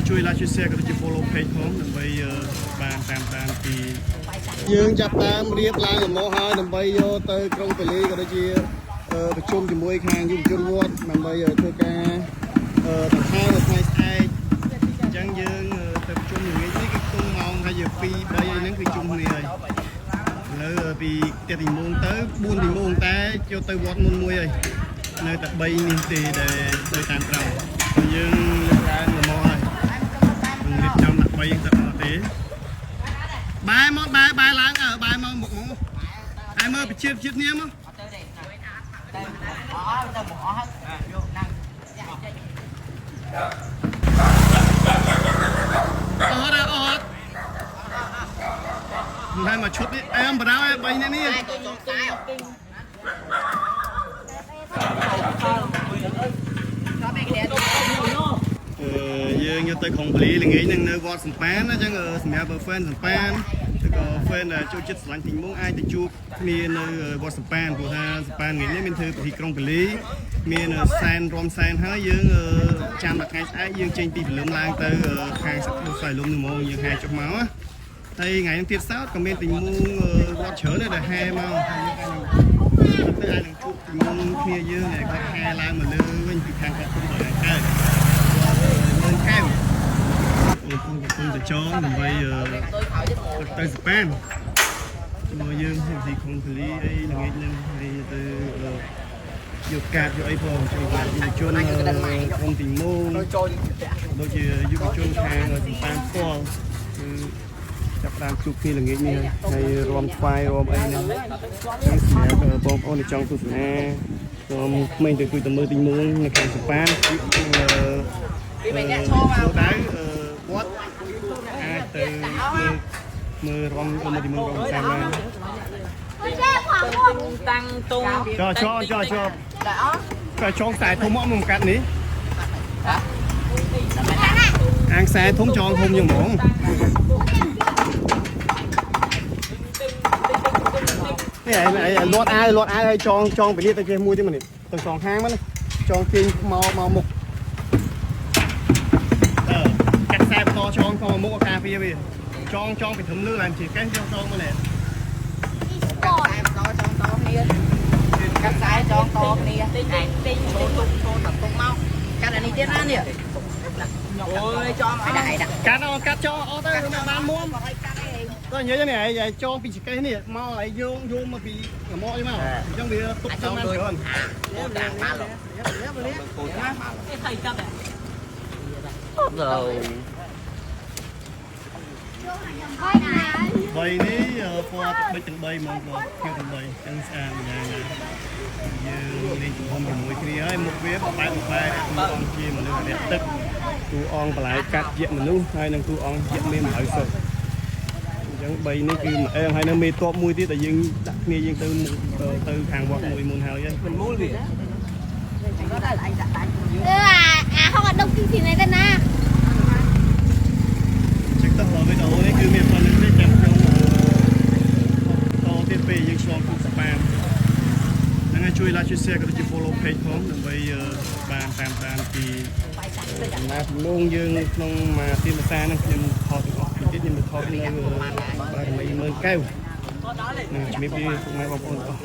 ជួយ like ជួយ share ក៏ដូចជា follow page ផងដើម្បីបានតាមពីយើងចាប់តាមរៀបឡើងមកហើយដើម្បីយកទៅក្រុងពលីក៏ដូចជាប្រជុំជាមួយខាងយុវជនវត្តដើម្បីធ្វើការដង្ហែនៅថ្ងៃស្អែកអញ្ចឹងយើងទៅប្រជុំល្ងាចនេះគឺគង់ម៉ោងថាជា2 3ហ្នឹងគឺជុំគ្នាហើយនៅពីទី1ទៅ4 ទី1តែចូលទៅវត្តមុនមួយហើយនៅតែ3នេះទេដែលទៅតាមក្រៅយើងលើកឡើងមកហើយរៀបចំដាក់3ទៅអត់ទេបាយមកបាយឡើងបាយមកមុខមកហើយមើលប្រជាជាតិគ្នាមកអត់ហើយមកឈុតនេះអែមបដៅឲ្យ3នាក់នេះយើងយកទៅក្រុងពលីល្ងាចនឹងនៅវត្តសំប៉ានអញ្ចឹងសម្រាប់ហ្វេនសំប៉ានឬក៏ហ្វេនចូលចិត្តស្រឡាញ់ទី1អាចទៅជួបគ្នានៅវត្តសំប៉ានព្រោះថាសំប៉ានថ្ងៃនេះមានធ្វើពិធីក្រុងពលីមានសែនរំសែនហើយយើងចាំដល់ថ្ងៃស្អែកយើងចេញពីព្រលឹមឡើងទៅខាងសក្តិស័យលំនឹងមកយើងហែចុះមកហើយថ្ងៃនេះទៀតសោតក៏មានទី1វត្តច្រើនដែលហែមកទៅអាចនឹងជួបទី1គ្នាយើងដែលគាត់ហែឡើងមកលើវិញពីខាងគាត់គុំដល់ខែមើលកែវគុំទៅចងដើម្បីទៅសប៉ានមកយើងពីក្រុងពលីអីល្ងាចនឹងហើយទៅយកកាតយកអីផងជួយយុវជនក្រុមទី1ដូចជាយុវជនខាងសំប៉ានផ្ទាល់គឺចាប់តាមជួបគ្នាល្ងាចនេះហើយរួមស្វាយរួមអីហ្នឹងសម្រាប់បងប្អូនដែលចង់ទស្សនាខ្ញុំក្មេងទៅជួយទៅមើលទី1នៅខាងសំប៉ានដៅវត្តអាចទៅមើលរំមើលទី1រំតាមបានតាំងតុងចោចងខ្សែធំមកកាត់នេះអាងខ្សែធំចងធំយ៉ាងហ្មងនេះលត់អាវឲ្យចងពីនេះទៅគេមួយទៀតមកនេះទៅសងខាងមកចងទាញមកមុខកាត់ខ្សែបន្តចងមកមុខឲ្យការពារវាចងពីធំលើឡើងជាកេះចងមកនេះកាត់ខ្សែបន្តចងតគ្នាកាត់ខ្សែចងតគ្នាទិញចូលទុកមកកាត់អានេះទៀតណានេះអូយចងឲ្យដាក់កាត់ចងអស់ទៅបានមុំទៅនិយាយនេះឯងចងពីចកេះនេះមកឲ្យយកមកពីកមកអីមកអញ្ចឹងវាទុកទៅបានច្រើនដាក់បានលោកនេះថៃចាប់ទៅ3នេះពណ៌បិទទាំង3ហ្មងបងខ្ញុំទាំង3ទាំងស្អាតយ៉ាងណាយើងលេងជំនុំជាមួយគ្នាហើយមុខវាបែបអង្គជាមនុស្សអ្នកទឹកទូអង្គបន្លែកាត់ជាមនុស្សហើយនឹងទូអង្គជាមានមហៅសុខអញ្ចឹង3នេះគឺអែមហើយនៅមេតបមួយទៀតដែលយើងដាក់គ្នាយើងទៅខាងវត្តមួយមុនហើយមិនមូលវាហងអត់ដុំទីនេះទេណាចឹងទៅវីដេអូនេះគឺមានប៉ុណ្្នឹងទេចាំខ្ញុំតទៀតពេលយើងឆ្លងទូសប៉ានហ្នឹងហើយជួយ like ជួយ share ក៏ដូចជា follow page ផងដើម្បីបានតាមពីដំណើរជំនុំយើងក្នុងមួយទីភាសាហ្នឹងខ្ញុំថតទាំងអស់ទៀតខ្ញុំថតនៅបារមីមើលកែវជំរាបលាពុកម៉ែបងប្អូនទាំងអស់